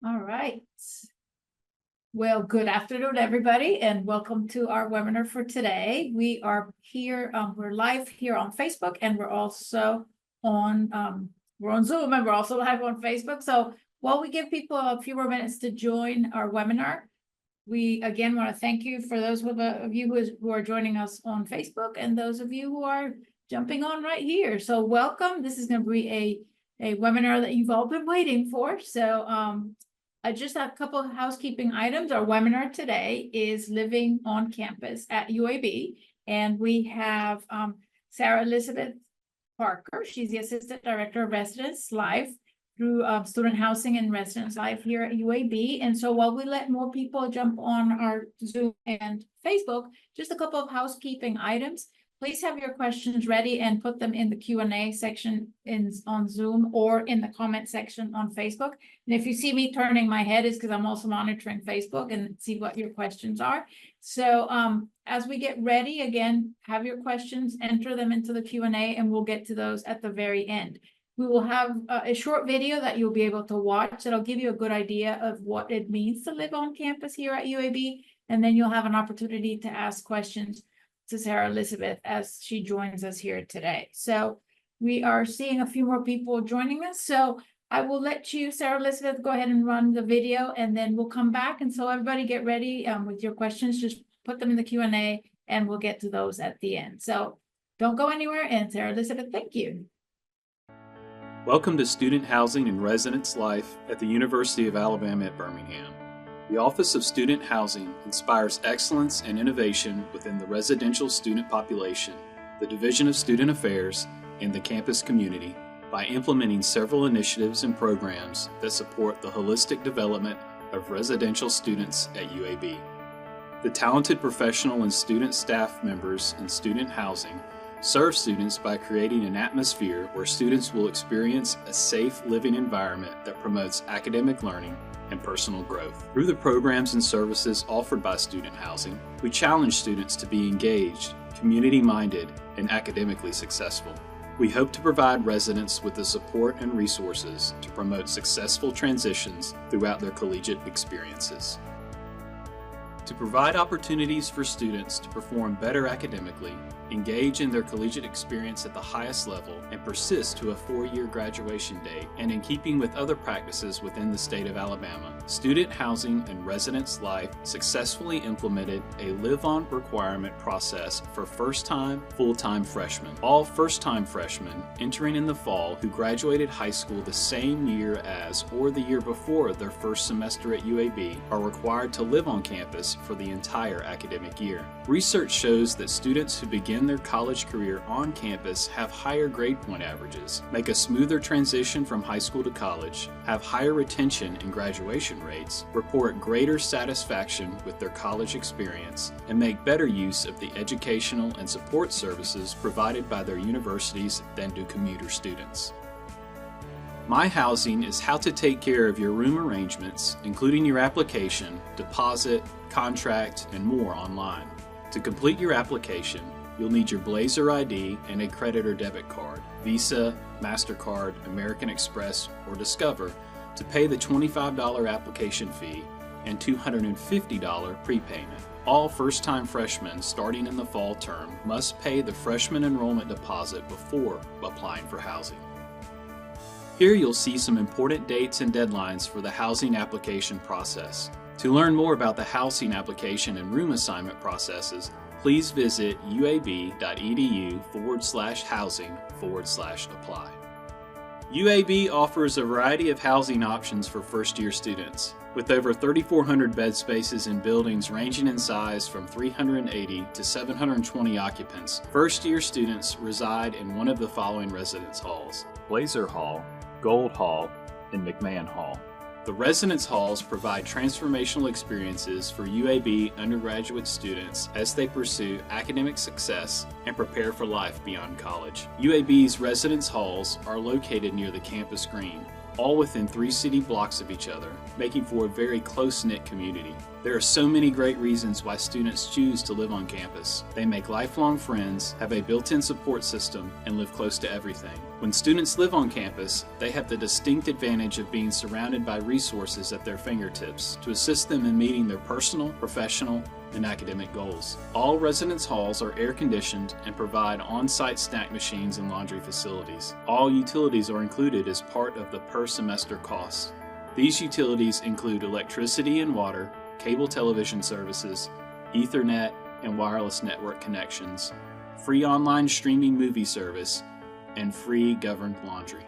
All right. Well, good afternoon, everybody, and welcome to our webinar for today. We are here, we're live here on Facebook, and we're also we're on Zoom, and we're also live on Facebook. So while we give people a few more minutes to join our webinar, we again want to thank you for those of you who are joining us on Facebook and those of you who are jumping on right here. So welcome. This is going to be a webinar that you've all been waiting for. So I just have a couple of housekeeping items. Our webinar today is Living on Campus at UAB, and we have Sarah Elizabeth Parker. She's the Assistant Director of Residence Life through Student Housing and Residence Life here at UAB. And so while we let more people jump on our Zoom and Facebook, just a couple of housekeeping items. Please have your questions ready and put them in the Q&A section on Zoom or in the comment section on Facebook. And if you see me turning my head, is because I'm also monitoring Facebook and see what your questions are. So as we get ready, again, have your questions, enter them into the Q&A, and we'll get to those at the very end. We will have a short video that you'll be able to watch that'll give you a good idea of what it means to live on campus here at UAB. And then you'll have an opportunity to ask questions to Sarah Elizabeth as she joins us here today. So we are seeing a few more people joining us. So I will let you, Sarah Elizabeth, go ahead and run the video, and then we'll come back. And so everybody get ready with your questions. Just put them in the Q&A, and we'll get to those at the end. So don't go anywhere. And Sarah Elizabeth, thank you. Welcome to Student Housing and Residence Life at the University of Alabama at Birmingham. The Office of Student Housing inspires excellence and innovation within the residential student population, the Division of Student Affairs, and the campus community by implementing several initiatives and programs that support the holistic development of residential students at UAB. The talented professional and student staff members in student housing serve students by creating an atmosphere where students will experience a safe living environment that promotes academic learning and personal growth. Through the programs and services offered by student housing, we challenge students to be engaged, community-minded, and academically successful. We hope to provide residents with the support and resources to promote successful transitions throughout their collegiate experiences. To provide opportunities for students to perform better academically, engage in their collegiate experience at the highest level, and persist to a 4-year graduation date, and in keeping with other practices within the state of Alabama, Student Housing and Residence Life successfully implemented a live-on requirement process for first-time, full-time freshmen. All first-time freshmen entering in the fall who graduated high school the same year as or the year before their first semester at UAB are required to live on campus for the entire academic year. Research shows that students who begin their college career on campus have higher grade point averages, make a smoother transition from high school to college, have higher retention and graduation rates, report greater satisfaction with their college experience, and make better use of the educational and support services provided by their universities than do commuter students. My Housing is how to take care of your room arrangements, including your application, deposit, contract, and more online. To complete your application, you'll need your Blazer ID and a credit or debit card, Visa, MasterCard, American Express, or Discover to pay the $25 application fee and $250 prepayment. All first-time freshmen starting in the fall term must pay the freshman enrollment deposit before applying for housing. Here you'll see some important dates and deadlines for the housing application process. To learn more about the housing application and room assignment processes, please visit uab.edu/housing/apply. UAB offers a variety of housing options for first-year students. With over 3,400 bed spaces in buildings ranging in size from 380 to 720 occupants, first-year students reside in one of the following residence halls: Blazer Hall, Gold Hall, and McMahon Hall. The residence halls provide transformational experiences for UAB undergraduate students as they pursue academic success and prepare for life beyond college. UAB's residence halls are located near the campus green, all within 3 city blocks of each other, making for a very close-knit community. There are so many great reasons why students choose to live on campus. They make lifelong friends, have a built-in support system, and live close to everything. When students live on campus, they have the distinct advantage of being surrounded by resources at their fingertips to assist them in meeting their personal, professional, and academic goals. All residence halls are air-conditioned and provide on-site snack machines and laundry facilities. All utilities are included as part of the per-semester cost. These utilities include electricity and water, cable television services, Ethernet and wireless network connections, free online streaming movie service, and free governed laundry.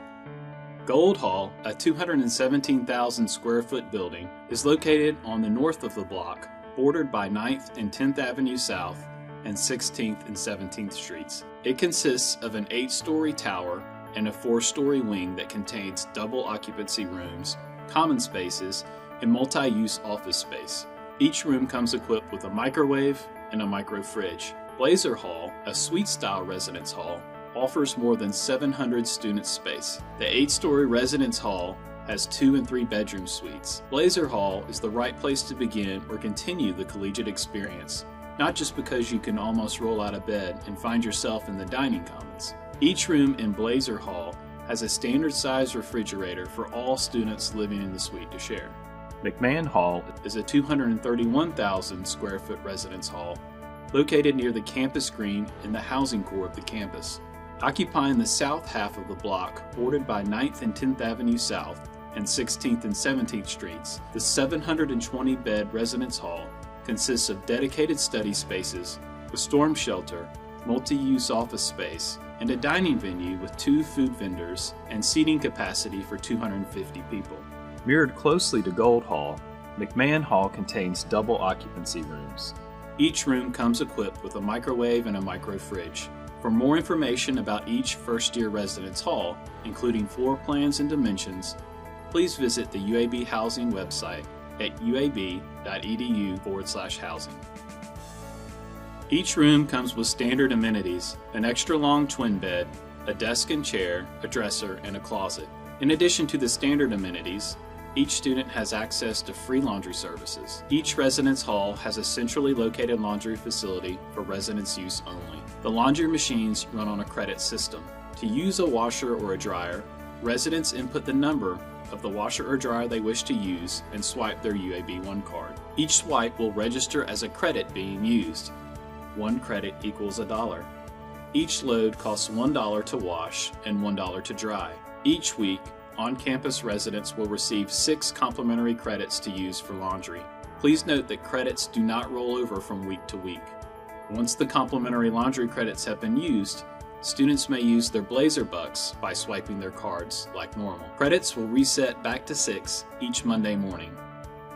Gold Hall, a 217,000 square foot building, is located on the north of the block, bordered by 9th and 10th Avenue South and 16th and 17th Streets. It consists of an 8-story tower and a 4-story wing that contains double occupancy rooms, common spaces, and multi-use office space. Each room comes equipped with a microwave and a micro fridge. Blazer Hall, a suite-style residence hall, offers more than 700 student space. The 8-story residence hall has 2 and 3 bedroom suites. Blazer Hall is the right place to begin or continue the collegiate experience, not just because you can almost roll out of bed and find yourself in the dining commons. Each room in Blazer Hall has a standard size refrigerator for all students living in the suite to share. McMahon Hall is a 231,000 square foot residence hall located near the campus green in the housing core of the campus. Occupying the south half of the block, bordered by 9th and 10th Avenue South and 16th and 17th Streets, the 720-bed residence hall consists of dedicated study spaces, a storm shelter, multi-use office space, and a dining venue with 2 food vendors and seating capacity for 250 people. Mirrored closely to Gold Hall, McMahon Hall contains double occupancy rooms. Each room comes equipped with a microwave and a micro fridge. For more information about each first-year residence hall, including floor plans and dimensions, please visit the UAB Housing website at uab.edu/housing. Each room comes with standard amenities, an extra long twin bed, a desk and chair, a dresser, and a closet. In addition to the standard amenities, each student has access to free laundry services. Each residence hall has a centrally located laundry facility for residence use only. The laundry machines run on a credit system. To use a washer or a dryer, residents input the number of the washer or dryer they wish to use and swipe their UAB One card. Each swipe will register as a credit being used. 1 credit equals $1. Each load costs $1 to wash and $1 to dry. Each week, on-campus residents will receive 6 complimentary credits to use for laundry. Please note that credits do not roll over from week to week. Once the complimentary laundry credits have been used, students may use their Blazer Bucks by swiping their cards like normal. Credits will reset back to 6 each Monday morning.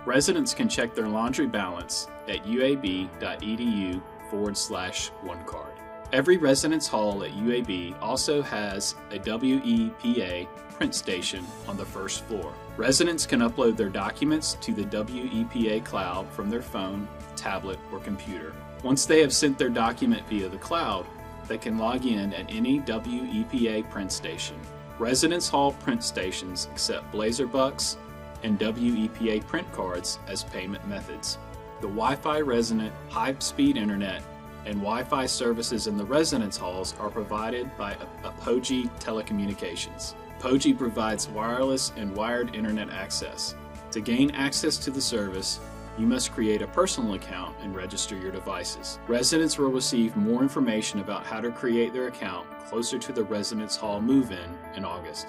Residents can check their laundry balance at uab.edu/OneCard. Every residence hall at UAB also has a WEPA print station on the first floor. Residents can upload their documents to the WEPA cloud from their phone, tablet, or computer. Once they have sent their document via the cloud, they can log in at any WEPA print station. Residence hall print stations accept Blazer Bucks and WEPA print cards as payment methods. The Wi-Fi resident, high-speed internet, and Wi-Fi services in the residence halls are provided by Apogee Telecommunications. Apogee provides wireless and wired internet access. To gain access to the service, you must create a personal account and register your devices. Residents will receive more information about how to create their account closer to the residence hall move-in in August.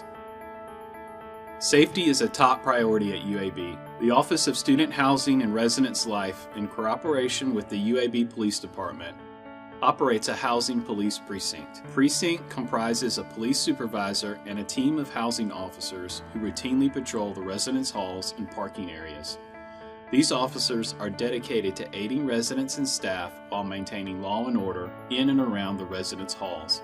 Safety is a top priority at UAB. The Office of Student Housing and Residence Life, in cooperation with the UAB Police Department, operates a housing police precinct. Precinct comprises a police supervisor and a team of housing officers who routinely patrol the residence halls and parking areas. These officers are dedicated to aiding residents and staff while maintaining law and order in and around the residence halls.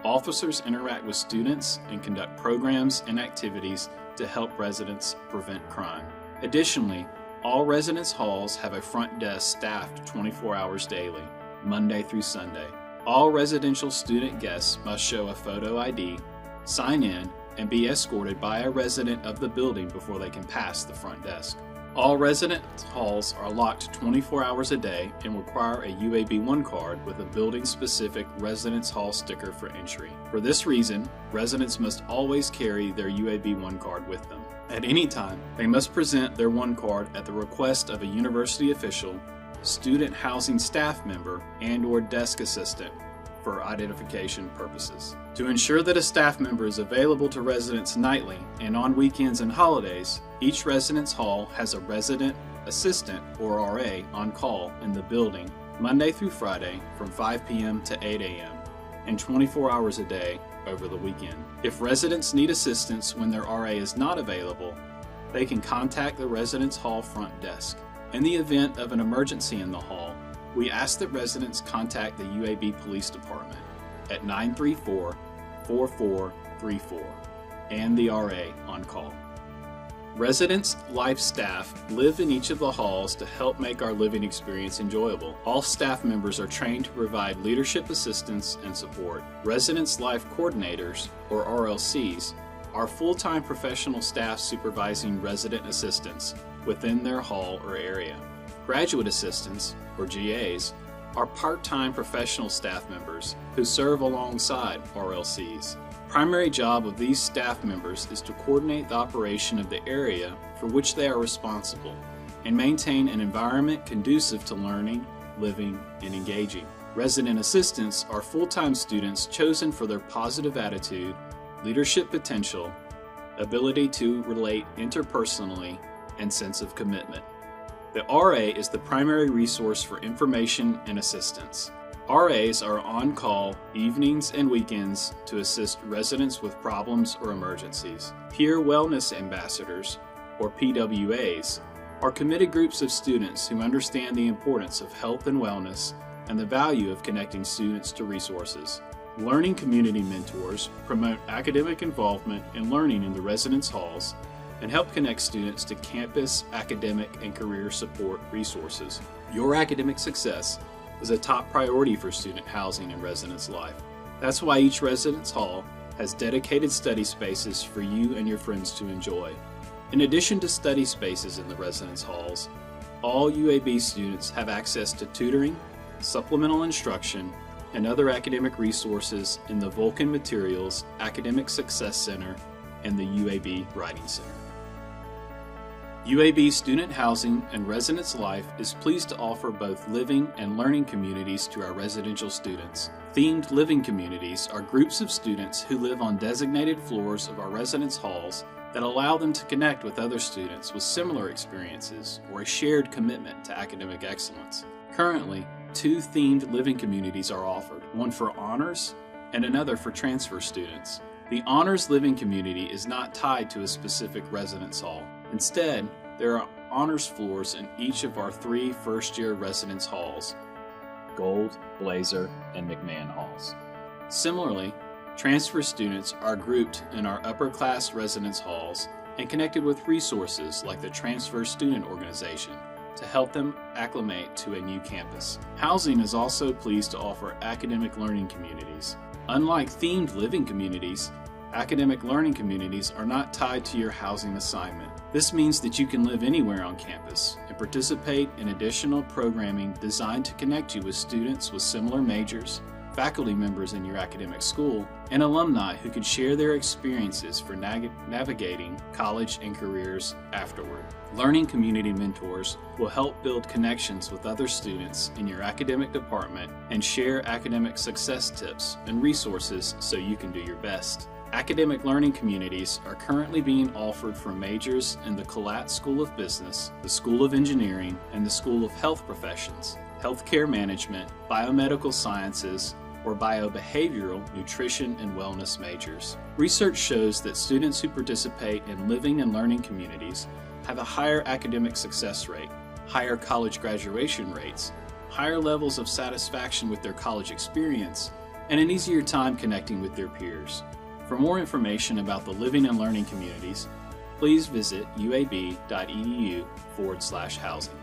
Officers interact with students and conduct programs and activities to help residents prevent crime. Additionally, all residence halls have a front desk staffed 24 hours daily, Monday through Sunday. All residential student guests must show a photo ID, sign in, and be escorted by a resident of the building before they can pass the front desk. All residence halls are locked 24 hours a day and require a UAB 1 card with a building-specific residence hall sticker for entry. For this reason, residents must always carry their UAB 1 card with them. At any time, they must present their 1 card at the request of a university official, student housing staff member, and/or desk assistant for identification purposes. To ensure that a staff member is available to residents nightly and on weekends and holidays, each residence hall has a resident assistant or RA on call in the building Monday through Friday from 5 p.m. to 8 a.m. and 24 hours a day over the weekend. If residents need assistance when their RA is not available, they can contact the residence hall front desk. In the event of an emergency in the hall, we ask that residents contact the UAB Police Department at 934-4434 and the RA on call. Residents, life staff live in each of the halls to help make our living experience enjoyable. All staff members are trained to provide leadership assistance and support. Residents Life Coordinators, or RLCs, are full-time professional staff supervising resident assistants within their hall or area. Graduate assistants, or GAs, are part-time professional staff members who serve alongside RLCs. Primary job of these staff members is to coordinate the operation of the area for which they are responsible and maintain an environment conducive to learning, living, and engaging. Resident assistants are full-time students chosen for their positive attitude, leadership potential, ability to relate interpersonally, and sense of commitment. The RA is the primary resource for information and assistance. RAs are on call evenings and weekends to assist residents with problems or emergencies. Peer Wellness Ambassadors, or PWAs, are committed groups of students who understand the importance of health and wellness and the value of connecting students to resources. Learning Community Mentors promote academic involvement and learning in the residence halls and help connect students to campus, academic, and career support resources. Your academic success is a top priority for student housing and residence life. That's why each residence hall has dedicated study spaces for you and your friends to enjoy. In addition to study spaces in the residence halls, all UAB students have access to tutoring, supplemental instruction, and other academic resources in the Vulcan Materials Academic Success Center and the UAB Writing Center. UAB Student Housing and Residence Life is pleased to offer both living and learning communities to our residential students. Themed living communities are groups of students who live on designated floors of our residence halls that allow them to connect with other students with similar experiences or a shared commitment to academic excellence. Currently, 2 themed living communities are offered, one for honors and another for transfer students. The Honors Living Community is not tied to a specific residence hall. Instead, there are honors floors in each of our 3 first-year residence halls, Gold, Blazer, and McMahon halls. Similarly, transfer students are grouped in our upper-class residence halls and connected with resources like the Transfer Student Organization to help them acclimate to a new campus. Housing is also pleased to offer academic learning communities. Unlike themed living communities, academic learning communities are not tied to your housing assignment. This means that you can live anywhere on campus and participate in additional programming designed to connect you with students with similar majors, faculty members in your academic school, and alumni who can share their experiences for navigating college and careers afterward. Learning Community Mentors will help build connections with other students in your academic department and share academic success tips and resources so you can do your best. Academic learning communities are currently being offered for majors in the Collat School of Business, the School of Engineering, and the School of Health Professions, Healthcare Management, Biomedical Sciences, or Biobehavioral, Nutrition, and Wellness majors. Research shows that students who participate in living and learning communities have a higher academic success rate, higher college graduation rates, higher levels of satisfaction with their college experience, and an easier time connecting with their peers. For more information about the living and learning communities, please visit uab.edu/housing.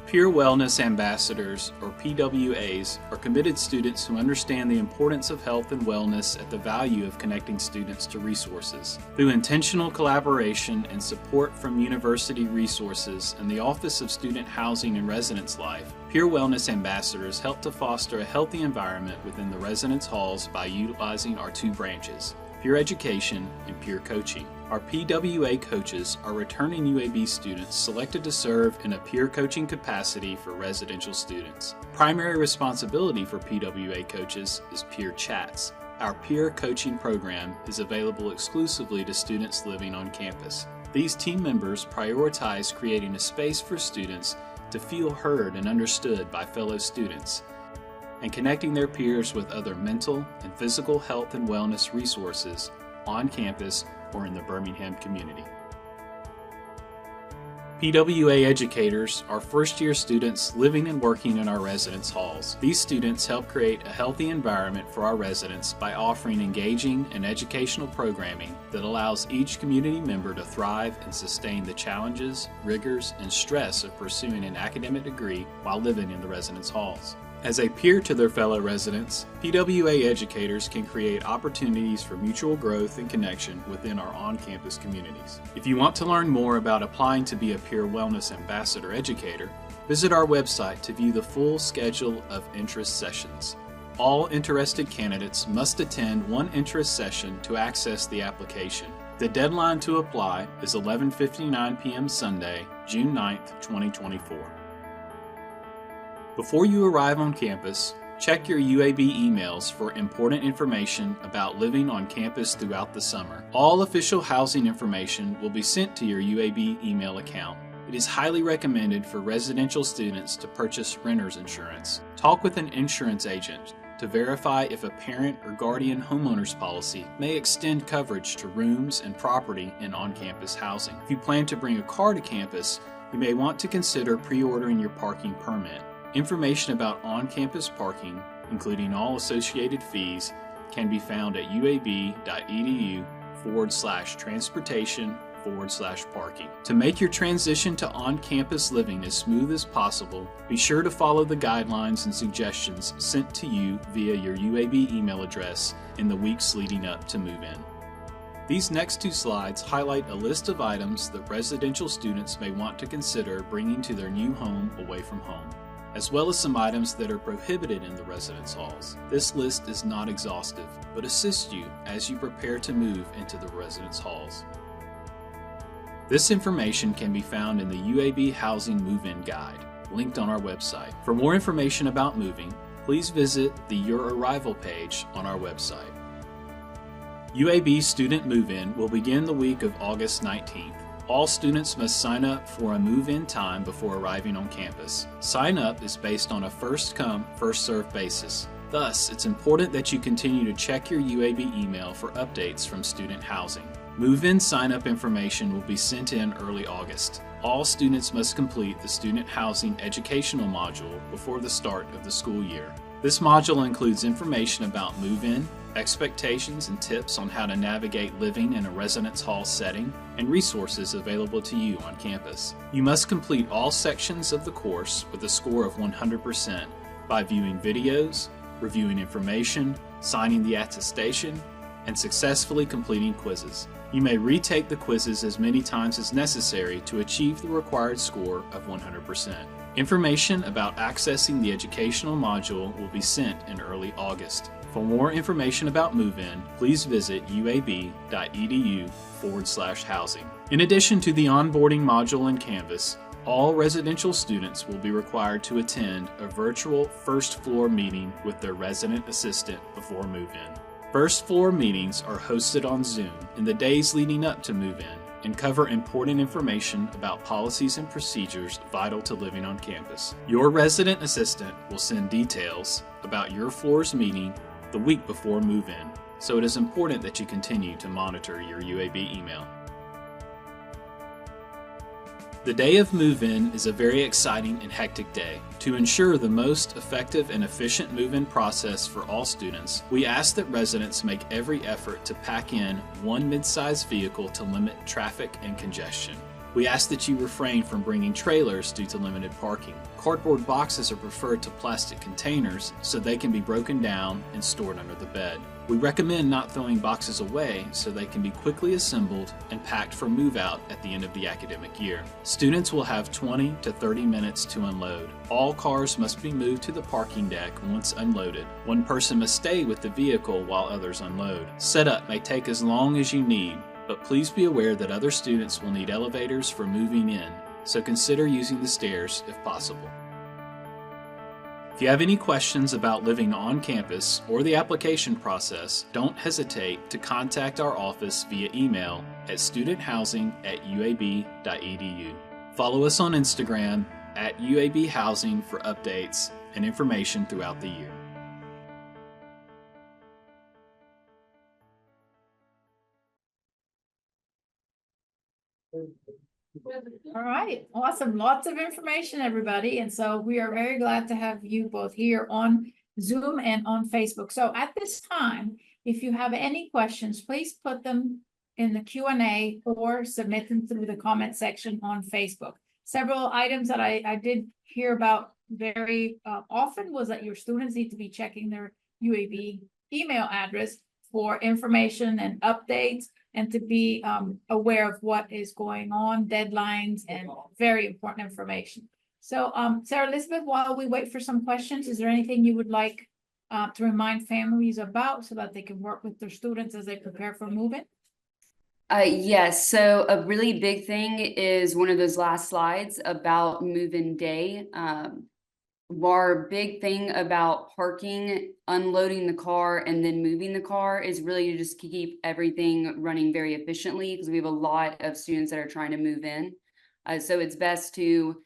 Peer Wellness Ambassadors, or PWAs, are committed students who understand the importance of health and wellness at the value of connecting students to resources. Through intentional collaboration and support from university resources and the Office of Student Housing and Residence Life, Peer Wellness Ambassadors help to foster a healthy environment within the residence halls by utilizing our two branches, peer education and peer coaching. Our PWA coaches are returning UAB students selected to serve in a peer coaching capacity for residential students. Primary responsibility for PWA coaches is peer chats. Our peer coaching program is available exclusively to students living on campus. These team members prioritize creating a space for students to feel heard and understood by fellow students, and connecting their peers with other mental and physical health and wellness resources on campus or in the Birmingham community. PWA educators are first-year students living and working in our residence halls. These students help create a healthy environment for our residents by offering engaging and educational programming that allows each community member to thrive and sustain the challenges, rigors, and stress of pursuing an academic degree while living in the residence halls. As a peer to their fellow residents, PWA educators can create opportunities for mutual growth and connection within our on-campus communities. If you want to learn more about applying to be a Peer Wellness Ambassador educator, visit our website to view the full schedule of interest sessions. All interested candidates must attend one interest session to access the application. The deadline to apply is 11:59 p.m. Sunday, June 9th, 2024. Before you arrive on campus, check your UAB emails for important information about living on campus throughout the summer. All official housing information will be sent to your UAB email account. It is highly recommended for residential students to purchase renter's insurance. Talk with an insurance agent to verify if a parent or guardian homeowner's policy may extend coverage to rooms and property in on-campus housing. If you plan to bring a car to campus, you may want to consider pre-ordering your parking permit. Information about on-campus parking, including all associated fees, can be found at uab.edu/transportation/parking. To make your transition to on-campus living as smooth as possible, be sure to follow the guidelines and suggestions sent to you via your UAB email address in the weeks leading up to move-in. These next two slides highlight a list of items that residential students may want to consider bringing to their new home away from home, as well as some items that are prohibited in the residence halls. This list is not exhaustive, but assists you as you prepare to move into the residence halls. This information can be found in the UAB Housing Move-In Guide, linked on our website. For more information about moving, please visit the Your Arrival page on our website. UAB Student Move-In will begin the week of August 19th. All students must sign up for a move-in time before arriving on campus. Sign up is based on a first-come, first-served basis. Thus, it's important that you continue to check your UAB email for updates from student housing. Move-in sign-up information will be sent in early August. All students must complete the student housing educational module before the start of the school year. This module includes information about move-in, expectations and tips on how to navigate living in a residence hall setting, and resources available to you on campus. You must complete all sections of the course with a score of 100% by viewing videos, reviewing information, signing the attestation, and successfully completing quizzes. You may retake the quizzes as many times as necessary to achieve the required score of 100%. Information about accessing the educational module will be sent in early August. For more information about move-in, please visit uab.edu/housing. In addition to the onboarding module in Canvas, all residential students will be required to attend a virtual first floor meeting with their resident assistant before move-in. First floor meetings are hosted on Zoom in the days leading up to move-in and cover important information about policies and procedures vital to living on campus. Your resident assistant will send details about your floor's meeting the week before move-in, so it is important that you continue to monitor your UAB email. The day of move-in is a very exciting and hectic day. To ensure the most effective and efficient move-in process for all students, we ask that residents make every effort to pack in one mid-sized vehicle to limit traffic and congestion. We ask that you refrain from bringing trailers due to limited parking. Cardboard boxes are preferred to plastic containers so they can be broken down and stored under the bed. We recommend not throwing boxes away so they can be quickly assembled and packed for move out at the end of the academic year. Students will have 20 to 30 minutes to unload. All cars must be moved to the parking deck once unloaded. One person must stay with the vehicle while others unload. Setup may take as long as you need, but please be aware that other students will need elevators for moving in, so consider using the stairs if possible. If you have any questions about living on campus or the application process, don't hesitate to contact our office via email at studenthousing@uab.edu. Follow us on Instagram at UAB Housing for updates and information throughout the year. All right, awesome. Lots of information, everybody. And so we are very glad to have you both here on Zoom and on Facebook. So at this time, if you have any questions, please put them in the Q&A or submit them through the comment section on Facebook. Several items that I did hear about very often was that your students need to be checking their UAB email address for information and updates, and to be aware of what is going on, deadlines, and very important information. So Sarah Elizabeth, while we wait for some questions, is there anything you would like to remind families about so that they can work with their students as they prepare for moving? Yes, so a really big thing is one of those last slides about move-in day. Our big thing about parking, unloading the car, and then moving the car is really to just keep everything running very efficiently, because we have a lot of students that are trying to move in. So it's best to,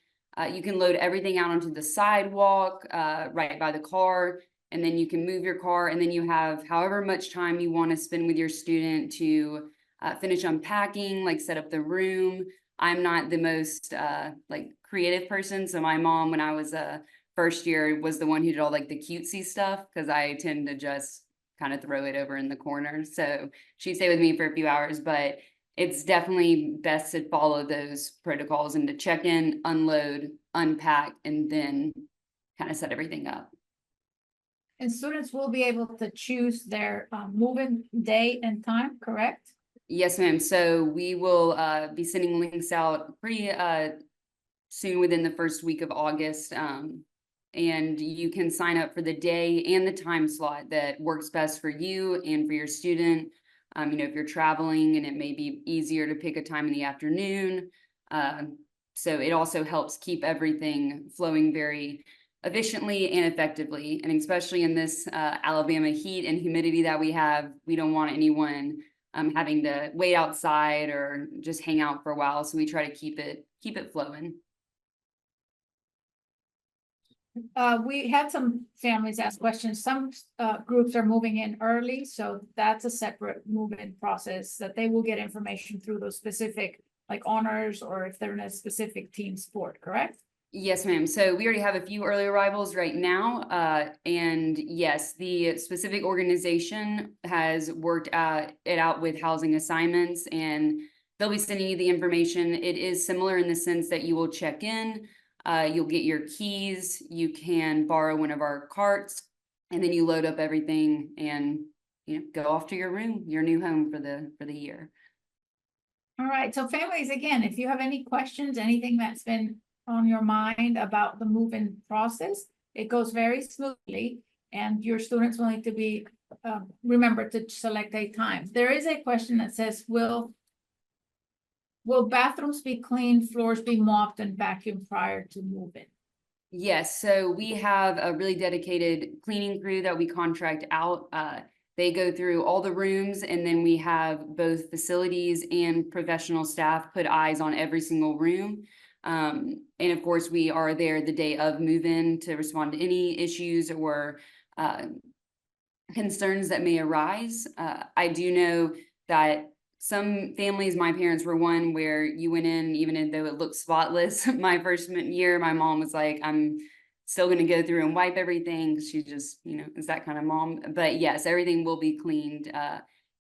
you can load everything out onto the sidewalk right by the car, and then you can move your car, and then you have however much time you want to spend with your student to finish unpacking, like set up the room. I'm not the most like creative person, so my mom, when I was first year, was the one who did all like the cutesy stuff, because I tend to just kind of throw it over in the corner. So she stayed with me for a few hours, but it's definitely best to follow those protocols and to check in, unload, unpack, and then kind of set everything up. And students will be able to choose their moving day and time, correct? Yes, ma'am. So we will be sending links out pretty soon, within the first week of August. And you can sign up for the day and the time slot that works best for you and for your student. You know, if you're traveling and it may be easier to pick a time in the afternoon. So it also helps keep everything flowing very efficiently and effectively. And especially in this Alabama heat and humidity that we have, we don't want anyone having to wait outside or just hang out for a while. So we try to keep it flowing. We had some families ask questions. Some groups are moving in early, so that's a separate move-in process that they will get information through those specific, like honors, or if they're in a specific team sport, correct? Yes, ma'am. So we already have a few early arrivals right now. And yes, the specific organization has worked it out with housing assignments, and they'll be sending you the information. It is similar in the sense that you will check in. You'll get your keys, you can borrow one of our carts, and then you load up everything and, you know, go off to your room, your new home for the year. All right, so families, again, if you have any questions, anything that's been on your mind about the move-in process, it goes very smoothly, and your students will need to be remember to select a time. There is a question that says, Will bathrooms be cleaned, floors be mopped, and vacuumed prior to move-in? Yes, so we have a really dedicated cleaning crew that we contract out. They go through all the rooms, and then we have both facilities and professional staff put eyes on every single room. And of course, we are there the day of move-in to respond to any issues or concerns that may arise. I do know that some families, my parents were one, where you went in, even though it looked spotless. My first year, my mom was like, I'm still going to go through and wipe everything. She just, you know, is that kind of mom. But yes, everything will be cleaned.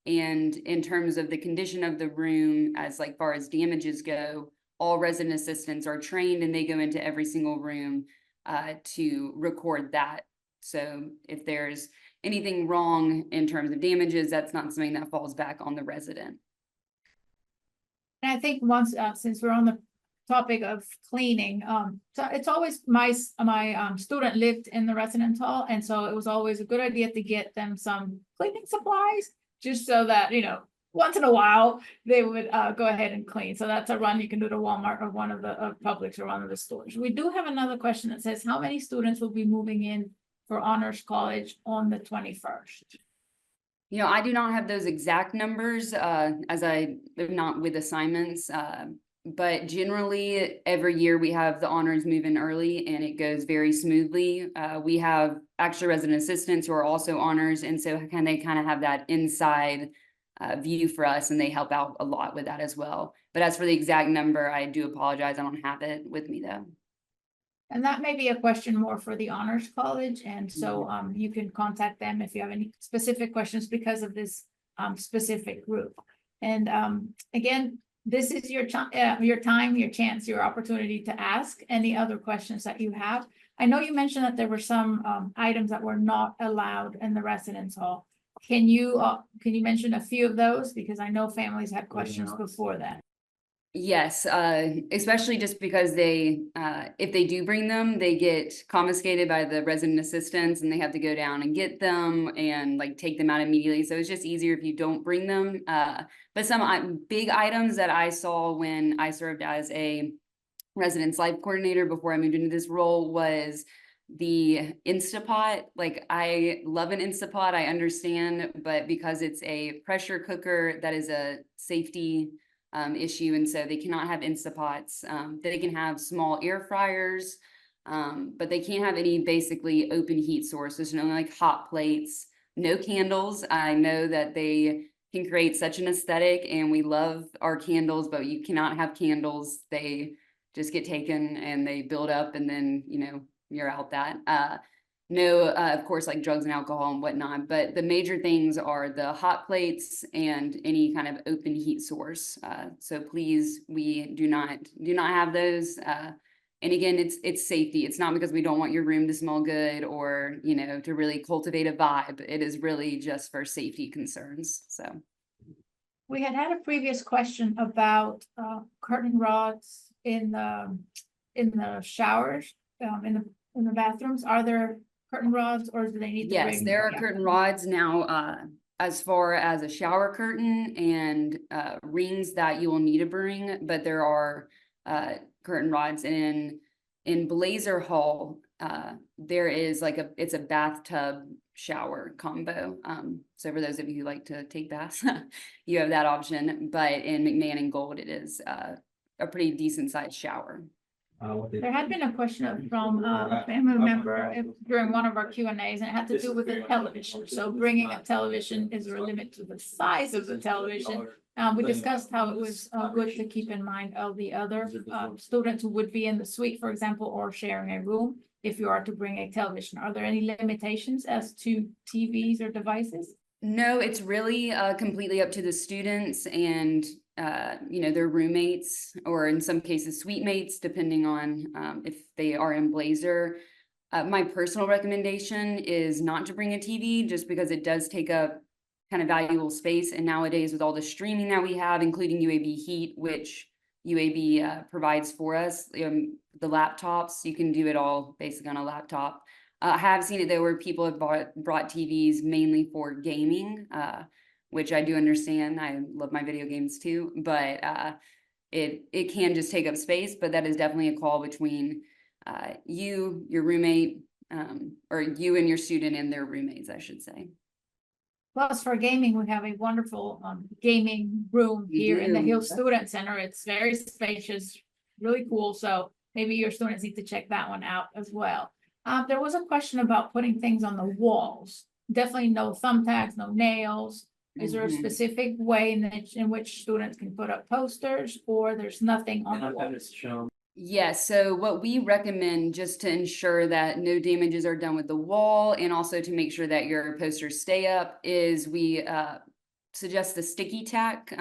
And in terms of the condition of the room, as like far as damages go, all resident assistants are trained and they go into every single room to record that. So if there's anything wrong in terms of damages, that's not something that falls back on the resident. And I think once, since we're on the topic of cleaning, so it's always my student lived in the residence hall, and so it was always a good idea to get them some cleaning supplies, just so that, you know, once in a while they would go ahead and clean. So that's a run you can do to Walmart or one of the Publix or one of the stores. We do have another question that says, how many students will be moving in for Honors College on the 21st? You know, I do not have those exact numbers as I'm not with assignments, but generally every year we have the honors move in early and it goes very smoothly. We have actually resident assistants who are also honors, and so they kind of have that inside view for us, and they help out a lot with that as well. But as for the exact number, I do apologize, I don't have it with me though. And that may be a question more for the Honors College, and so you can contact them if you have any specific questions because of this specific group. And again, this is your time, your chance, your opportunity to ask any other questions that you have. I know you mentioned that there were some items that were not allowed in the residence hall. Can you mention a few of those? Because I know families had questions before that. Yes, especially just because they, if they do bring them, they get confiscated by the resident assistants and they have to go down and get them and like take them out immediately. So it's just easier if you don't bring them. But some big items that I saw when I served as a residence life coordinator before I moved into this role was the Instapot. Like, I love an Instapot, I understand, but because it's a pressure cooker, that is a safety issue, and so they cannot have Instapots. They can have small air fryers, but they can't have any basically open heat sources, no like hot plates, no candles. I know that they can create such an aesthetic and we love our candles, but you cannot have candles. They just get taken and they build up, and then, you know, you're out that. No, of course, like drugs and alcohol and whatnot, but the major things are the hot plates and any kind of open heat source. So please, we do not have those. And again, it's safety. It's not because we don't want your room to smell good or, you know, to really cultivate a vibe. It is really just for safety concerns. So We had a previous question about curtain rods in the showers, in the bathrooms. Are there curtain rods, or do they need to yes, bring? there are curtain rods now, as far as a shower curtain and rings that you will need to bring, but there are curtain rods in Blazer Hall. There is like it's a bathtub shower combo. So for those of you who like to take baths, you have that option. But in McMahon and Gold, it is a pretty decent sized shower. There had been a question from a family member during one of our Q&As, and it had to do with the television. So bringing a television, is there a limit to the size of the television? We discussed how it was good to keep in mind of the other students who would be in the suite, for example, or sharing a room. If you are to bring a television, are there any limitations as to TVs or devices? No, it's really completely up to the students and you know, their roommates, or in some cases suite mates, depending on if they are in Blazer. My personal recommendation is not to bring a TV, just because it does take up kind of valuable space. And nowadays, with all the streaming that we have, including UAB Heat, which UAB provides for us, the laptops, you can do it all basically on a laptop. I have seen it though where people have brought TVs mainly for gaming, which I do understand. I love my video games too, but it can just take up space. But that is definitely a call between you, your roommate, or you and your student and their roommates, I should say. Plus, for gaming, we have a wonderful gaming room here in the Hill Student Center. It's very spacious, really cool. So maybe your students need to check that one out as well. There was a question about putting things on the walls. Definitely no thumbtacks, no nails. Is there a specific way in which students can put up posters, or there's nothing on the walls? Yes, so what we recommend, just to ensure that no damages are done with the wall and also to make sure that your posters stay up, is we suggest the sticky tack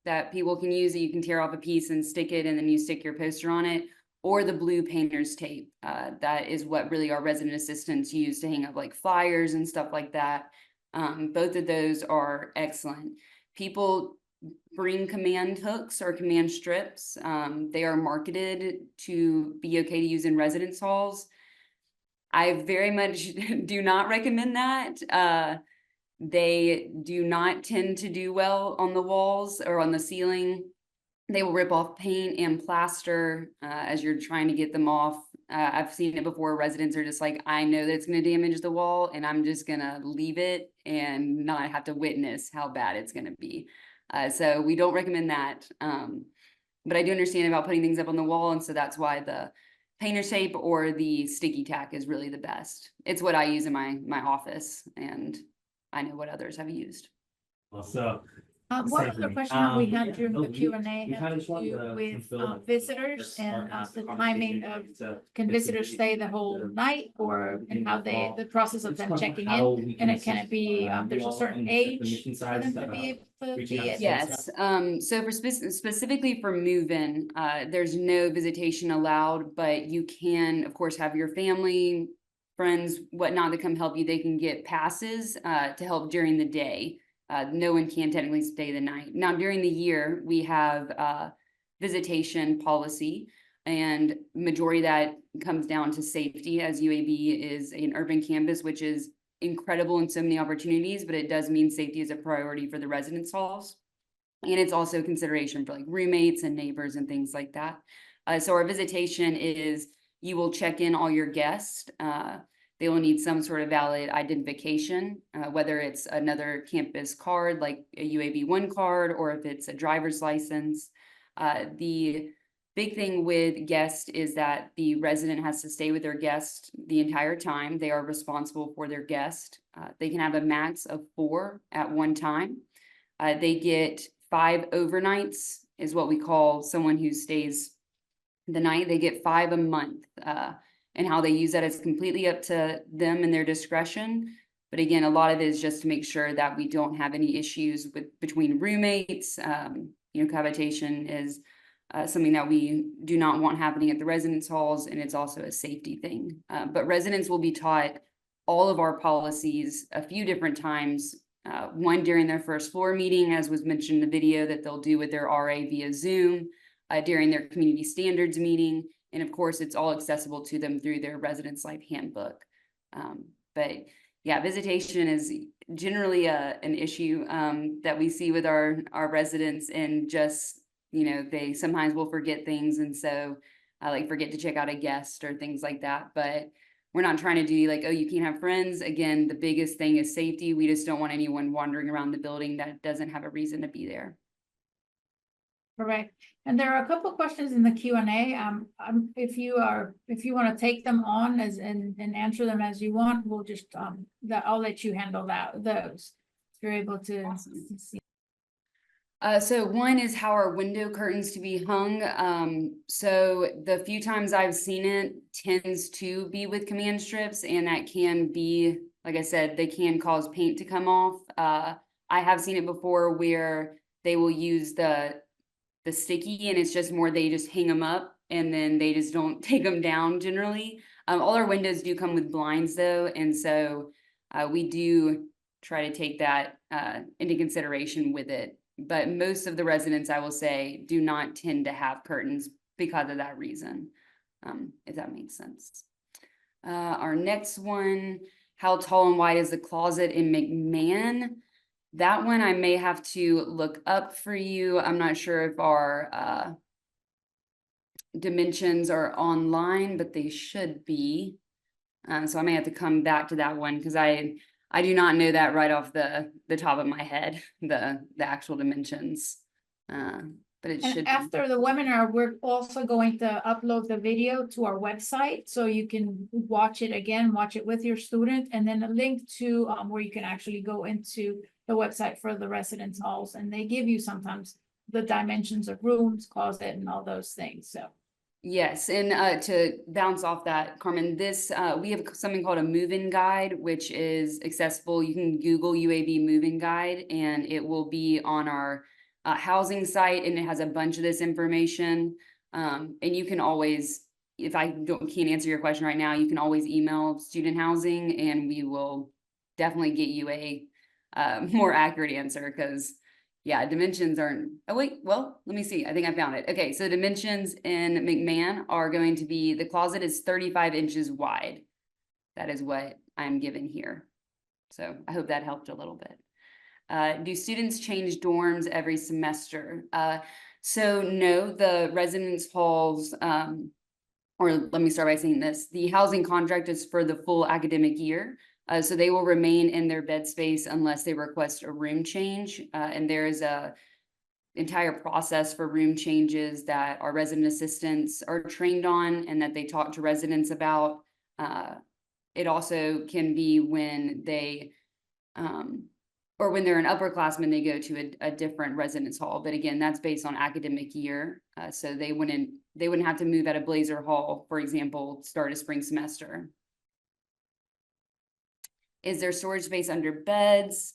that people can use that you can tear off a piece and stick it, and then you stick your poster on it, or the blue painter's tape. That is what really our resident assistants use to hang up like flyers and stuff like that. Both of those are excellent. People bring command hooks or command strips. They are marketed to be okay to use in residence halls. I very much do not recommend that. They do not tend to do well on the walls or on the ceiling. They will rip off paint and plaster as you're trying to get them off. I've seen it before. Residents are just like, I know that it's going to damage the wall, and I'm just going to leave it and not have to witness how bad it's going to be. So we don't recommend that. But I do understand about putting things up on the wall, and so that's why the painter's tape or the sticky tack is really the best. It's what I use in my office, and I know what others have used. Well, so One other question that we had during the we Q&A kinda had to just wanted do to with fulfill visitors and the timing of, can visitors stay the whole night, or and how they, the process of them checking in? And it can it be, there's a certain age for them to be able to be at? Yes, so for specifically for move-in, there's no visitation allowed, but you can, of course, have your family, friends, whatnot that come help you. They can get passes to help during the day. No one can technically stay the night. Now, during the year, we have visitation policy, and majority of that comes down to safety, as UAB is an urban campus, which is incredible in so many opportunities, but it does mean safety is a priority for the residence halls. And it's also a consideration for like roommates and neighbors and things like that. So our visitation is, you will check in all your guests. They will need some sort of valid identification, whether it's another campus card, like a UAB 1 card, or if it's a driver's license. The big thing with guests is that the resident has to stay with their guest the entire time. They are responsible for their guest. They can have a max of 4 at one time. They get 5 overnights, is what we call someone who stays the night. They get 5 a month. And how they use that is completely up to them and their discretion. But again, a lot of it is just to make sure that we don't have any issues between roommates. Cohabitation is something that we do not want happening at the residence halls, and it's also a safety thing. But residents will be taught all of our policies a few different times. One during their first floor meeting, as was mentioned in the video, that they'll do with their RA via Zoom, during their community standards meeting. And of course, it's all accessible to them through their residence life handbook. But yeah, visitation is generally an issue that we see with our residents, and just, they sometimes will forget things. And so like forget to check out a guest or things like that. But we're not trying to do like, oh, you can't have friends. Again, the biggest thing is safety. We just don't want anyone wandering around the building that doesn't have a reason to be there. Correct. And there are a couple of questions in the Q&A. If you want to take them on and answer them as you want, we'll just I'll let you handle those. If you're able to. Awesome. See. So one is how are window curtains to be hung. So the few times I've seen it tends to be with command strips, and that can be, like I said, they can cause paint to come off. I have seen it before where they will use the sticky, and it's just more they just hang them up and then they just don't take them down generally. All our windows do come with blinds though, and so we do try to take that into consideration with it. But most of the residents, I will say, do not tend to have curtains because of that reason, if that makes sense. Our next one, how tall and wide is the closet in McMahon? That one I may have to look up for you. I'm not sure if our dimensions are online, but they should be. So I may have to come back to that one, because I do not know that right off the top of my head, the actual dimensions. But it should. After the webinar, we're also going to upload the video to our website, so you can watch it again, watch it with your student, and then a link to where you can actually go into the website for the residence halls, and they give you sometimes the dimensions of rooms, closet, and all those things. So yes, and to bounce off that, Carmen, this we have something called a move-in guide, which is accessible. You can Google UAB move-in guide, and it will be on our housing site, and it has a bunch of this information. And you can always, if I can't answer your question right now, you can always email student housing and we will definitely get you a more accurate answer, because yeah, dimensions aren't, oh wait, well, let me see. I think I found it. Okay, so dimensions in McMahon are going to be, the closet is 35 inches wide. That is what I'm given here. So I hope that helped a little bit. Do students change dorms every semester? So no, the residence halls, or let me start by saying this, the housing contract is for the full academic year. So they will remain in their bed space unless they request a room change. And there is a entire process for room changes that our resident assistants are trained on and that they talk to residents about. It also can be when they, or when they're an upperclassman, they go to a different residence hall. But again, that's based on academic year. So they wouldn't have to move at a Blazer Hall, for example, start a spring semester. Is there storage space under beds?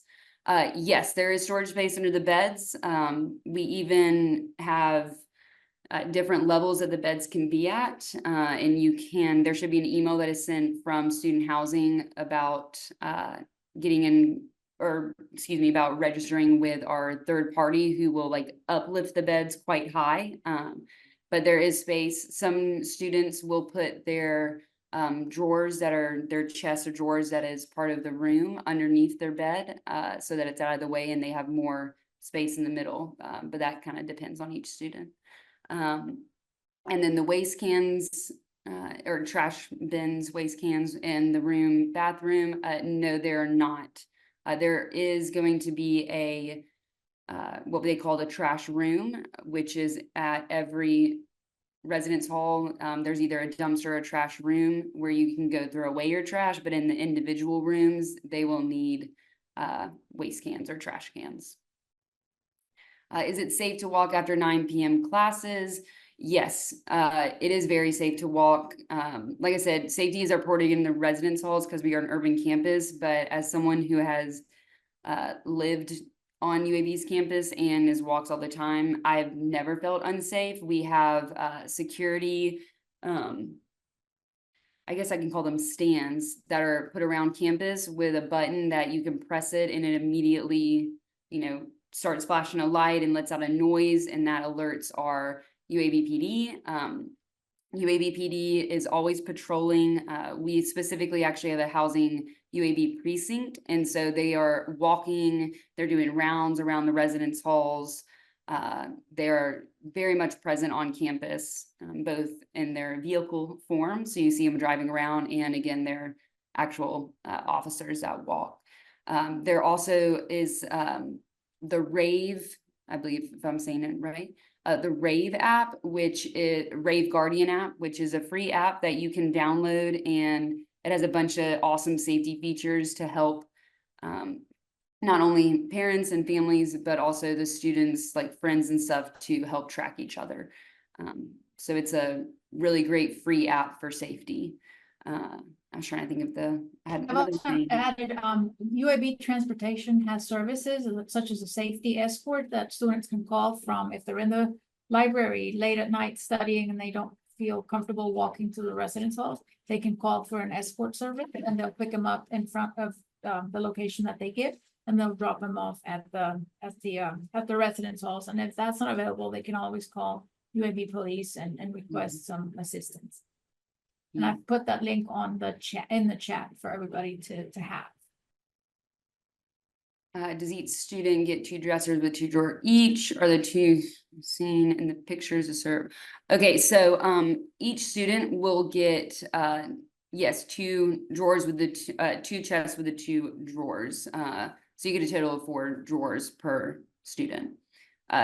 Yes, there is storage space under the beds. We even have different levels that the beds can be at. And there should be an email that is sent from student housing about getting in, or excuse me, about registering with our third party who will like uplift the beds quite high. But there is space. Some students will put their drawers that are their chests or drawers that is part of the room underneath their bed, so that it's out of the way and they have more space in the middle. But that kind of depends on each student. And then the waste cans or trash bins, waste cans in the bathroom, no, they're not. There is going to be a what they call the trash room, which is at every residence hall. There's either a dumpster or a trash room where you can go throw away your trash, but in the individual rooms, they will need waste cans or trash cans. Is it safe to walk after 9 p.m. classes? Yes, it is very safe to walk. Like I said, safety is our priority in the residence halls because we are an urban campus, but as someone who has lived on UAB's campus and is walks all the time, I've never felt unsafe. We have security, I guess I can call them stands that are put around campus with a button that you can press it and it immediately, starts flashing a light and lets out a noise, and that alerts our UAB PD. UAB PD is always patrolling. We specifically actually have a housing UAB precinct, and so they are walking, they're doing rounds around the residence halls. They are very much present on campus, both in their vehicle form, so you see them driving around, and again, they're actual officers that walk. There also is the Rave, I believe if I'm saying it right, the Rave app, which is Rave Guardian app, which is a free app that you can download, and it has a bunch of awesome safety features to help not only parents and families, but also the students, like friends and stuff, to help track each other. So it's a really great free app for safety. I was trying to think of I've also added UAB transportation has services such as a safety escort that students can call from if they're in the library late at night studying and they don't feel comfortable walking to the residence halls. They can call for an escort service and they'll pick them up in front of the location that they give, and they'll drop them off at the residence halls. And if that's not available, they can always call UAB police and request some assistance. And I've put that link on the chat for everybody to have. Does each student get 2 dressers with 2 drawers each? Are the 2 seen in the pictures to serve? Okay, so each student will get yes, 2 drawers with the 2 chests with the 2 drawers. So you get a total of 4 drawers per student.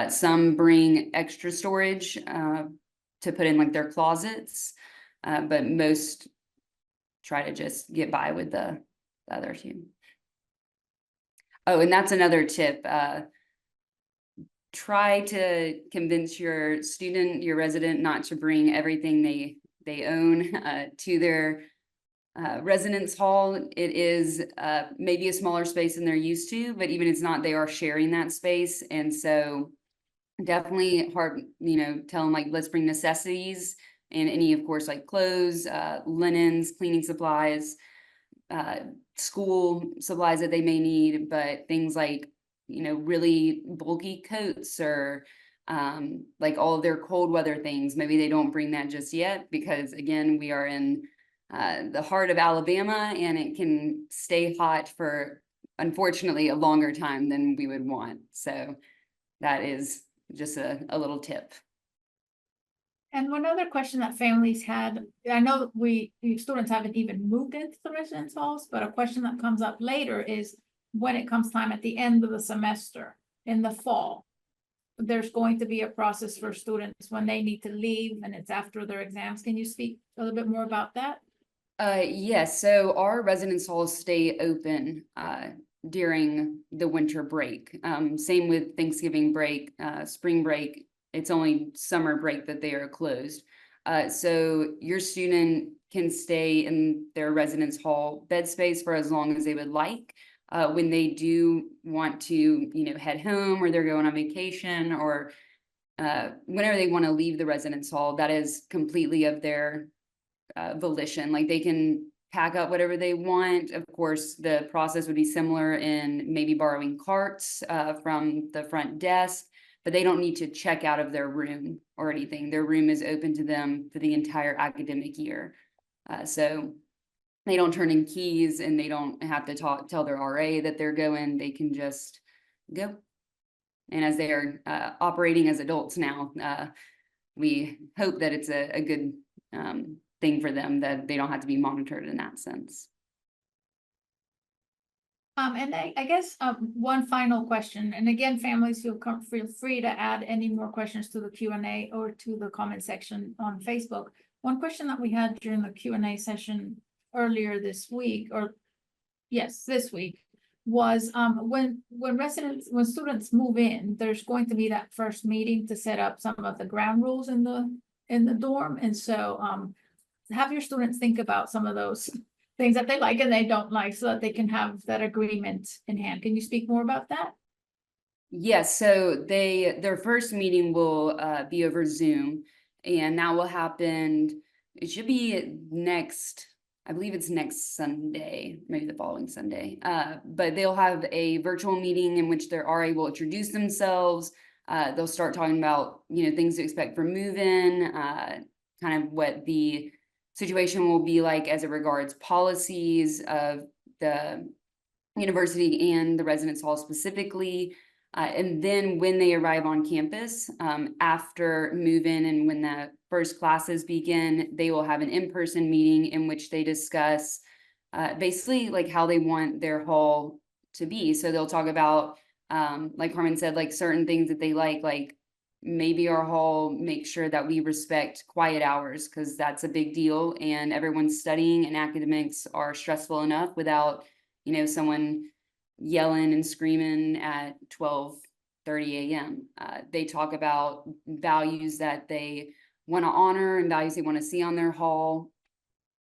Some bring extra storage to put in like their closets. But most try to just get by with the other 2. Oh, and that's another tip. Try to convince your student, your resident, not to bring everything they own to their residence hall. It is maybe a smaller space than they're used to, but even if it's not, they are sharing that space. And so definitely hard, tell them like, let's bring necessities and any, of course, like clothes, linens, cleaning supplies, uh, school supplies that they may need, but things like, really bulky coats or like all of their cold weather things, maybe they don't bring that just yet, because again, we are in the heart of Alabama, and it can stay hot for, unfortunately, a longer time than we would want. So that is just a little tip. And one other question that families had, I know students haven't even moved into the residence halls, but a question that comes up later is when it comes time at the end of the semester in the fall, there's going to be a process for students when they need to leave and it's after their exams. Can you speak a little bit more about that? Yes, so our residence halls stay open during the winter break. Same with Thanksgiving break, spring break. It's only summer break that they are closed. So your student can stay in their residence hall bed space for as long as they would like. When they do want to, head home, or they're going on vacation, or whenever they want to leave the residence hall, that is completely of their volition. Like, they can pack up whatever they want. Of course, the process would be similar in maybe borrowing carts from the front desk, but they don't need to check out of their room or anything. Their room is open to them for the entire academic year. So they don't turn in keys, and they don't have to tell their RA that they're going. They can just go. And as they are operating as adults now, we hope that it's a good thing for them, that they don't have to be monitored in that sense. And I guess one final question, and again, families feel free to add any more questions to the Q&A or to the comment section on Facebook. One question that we had during the Q&A session earlier this week, this week, was when students move in, there's going to be that first meeting to set up some of the ground rules in the dorm, and so have your students think about some of those things that they like and they don't like, so that they can have that agreement in hand. Can you speak more about that? Yes, so their first meeting will be over Zoom, and that will happen. It should be next, I believe it's next Sunday, maybe the following Sunday. But they'll have a virtual meeting in which their RA will introduce themselves. They'll start talking about, things to expect for move-in, kind of what the situation will be like as it regards policies of the university and the residence hall specifically. And then when they arrive on campus, after move-in and when the first classes begin, they will have an in-person meeting in which they discuss basically like how they want their hall to be. So they'll talk about, like Carmen said, like certain things that they like maybe our hall makes sure that we respect quiet hours, because that's a big deal, and everyone's studying, and academics are stressful enough without, someone yelling and screaming at 12:30 a.m. They talk about values that they want to honor and values they want to see on their hall.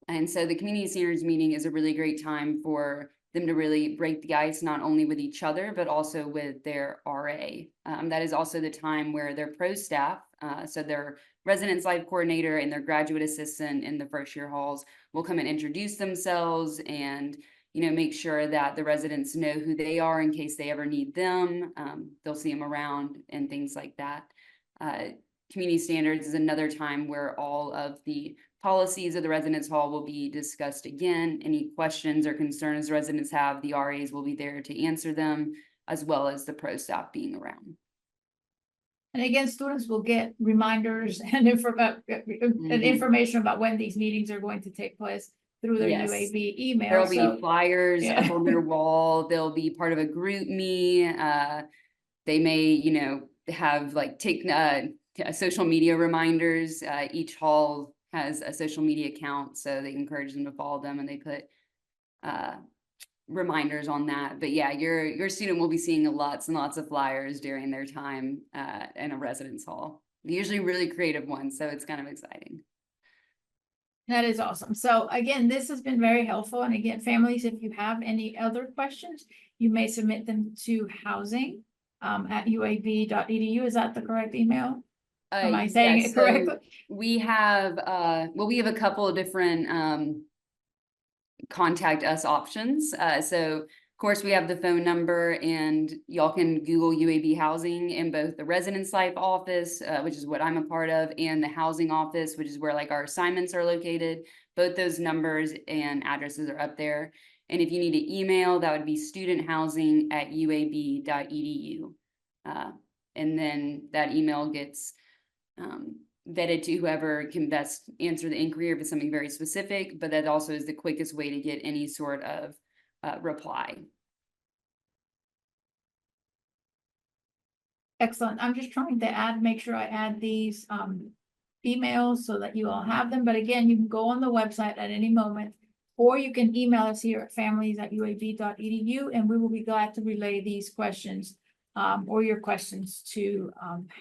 And so the community standards meeting is a really great time for them to really break the ice, not only with each other, but also with their RA. That is also the time where their pro staff, so their residence life coordinator and their graduate assistant in the first year halls, will come and introduce themselves and, make sure that the residents know who they are in case they ever need them. They'll see them around and things like that. Community standards is another time where all of the policies of the residence hall will be discussed again. Any questions or concerns residents have, the RAs will be there to answer them, as well as the pro staff being around. And again, students will get reminders and information about when these meetings are going to take place through their UAB email. There'll be flyers up on their wall. They'll be part of a group me. They may, have like social media reminders. Each hall has a social media account, so they encourage them to follow them, and they put reminders on that. But yeah, your student will be seeing lots and lots of flyers during their time in a residence hall. Usually really creative ones, so it's kind of exciting. That is awesome. So again, this has been very helpful. And again, families, if you have any other questions, you may submit them to housing at uab.edu. Is that the correct email? Am I saying Yes, it correctly? we have, well, we have a couple of different, contact us options. So of course we have the phone number, and y'all can Google UAB housing in both the residence life office, which is what I'm a part of, and the housing office, which is where like our assignments are located. Both those numbers and addresses are up there. And if you need to email, that would be studenthousing@uab.edu. And then that email gets vetted to whoever can best answer the inquiry if it's something very specific, but that also is the quickest way to get any sort of reply. Excellent. I'm just trying to make sure I add these emails so that you all have them. But again, you can go on the website at any moment, or you can email us here at families@uab.edu, and we will be glad to relay these questions or your questions to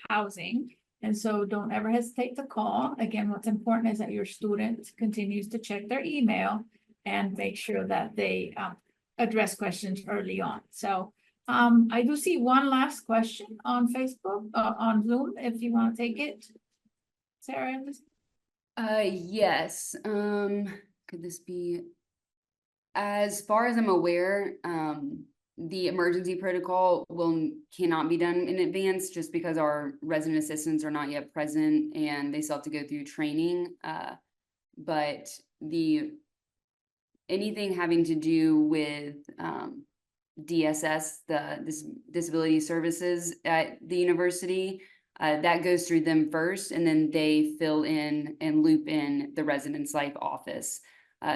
housing. And so don't ever hesitate to call. Again, what's important is that your student continues to check their email and make sure that they address questions early on. So I do see one last question on Facebook, on Zoom, if you want to take it. Sarah? Yes. Could this be? As far as I'm aware, the emergency protocol cannot be done in advance just because our resident assistants are not yet present and they still have to go through training. But anything having to do with DSS, this disability services at the university, that goes through them first, and then they fill in and loop in the residence life office.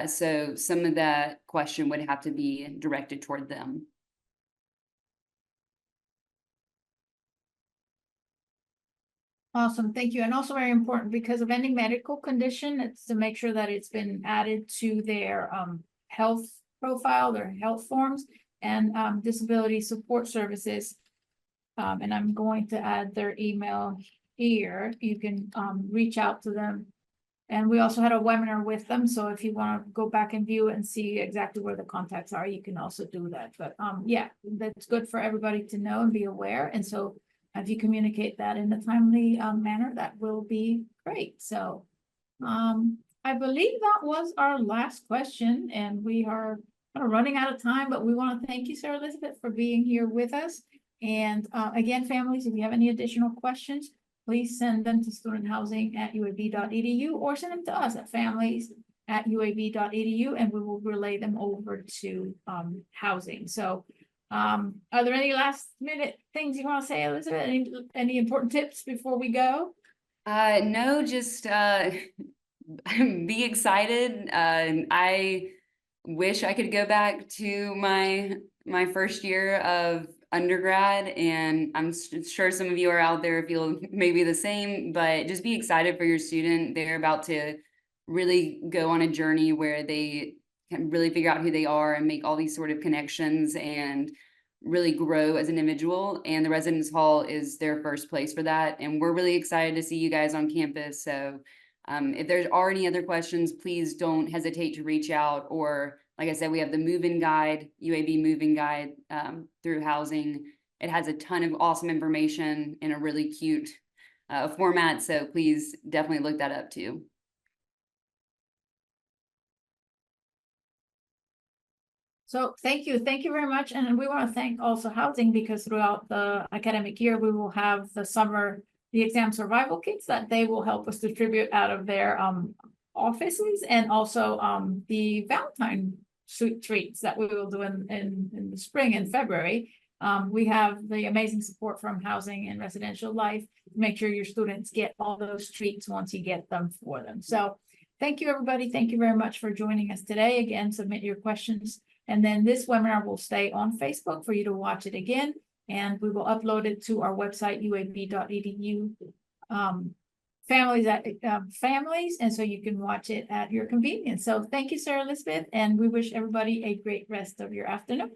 So some of that question would have to be directed toward them. Awesome, thank you. And also very important, because of any medical condition, it's to make sure that it's been added to their health profile, their health forms, and disability support services. And I'm going to add their email here. You can reach out to them. And we also had a webinar with them, so if you want to go back and view it and see exactly where the contacts are, you can also do that. But yeah, that's good for everybody to know and be aware. And so if you communicate that in a timely manner, that will be great. So I believe that was our last question, and we are kind of running out of time, but we want to thank you, Sarah Elizabeth, for being here with us. And again, families, if you have any additional questions, please send them to studenthousing@uab.edu, or send them to us at families@uab.edu, and we will relay them over to housing. So are there any last minute things you want to say, Elizabeth? Any important tips before we go? No, just be excited. I wish I could go back to my first year of undergrad, and I'm sure some of you are out there feel maybe the same, but just be excited for your student. They're about to really go on a journey where they can really figure out who they are and make all these sort of connections and really grow as an individual, and the residence hall is their first place for that. And we're really excited to see you guys on campus. So if there are any other questions, please don't hesitate to reach out. Or like I said, we have the move-in guide, UAB move-in guide through housing. It has a ton of awesome information in a really cute format. So please definitely look that up too. So thank you very much. And we want to thank also housing, because throughout the academic year, we will have the exam survival kits that they will help us distribute out of their offices, and also the Valentine treats that we will do in the spring and February. We have the amazing support from housing and residential life to make sure your students get all those treats once you get them for them. So thank you, everybody. Thank you very much for joining us today. Again, submit your questions. And then this webinar will stay on Facebook for you to watch it again. And we will upload it to our website, uab.edu, families. And so you can watch it at your convenience. So thank you, Sarah Elizabeth. And we wish everybody a great rest of your afternoon.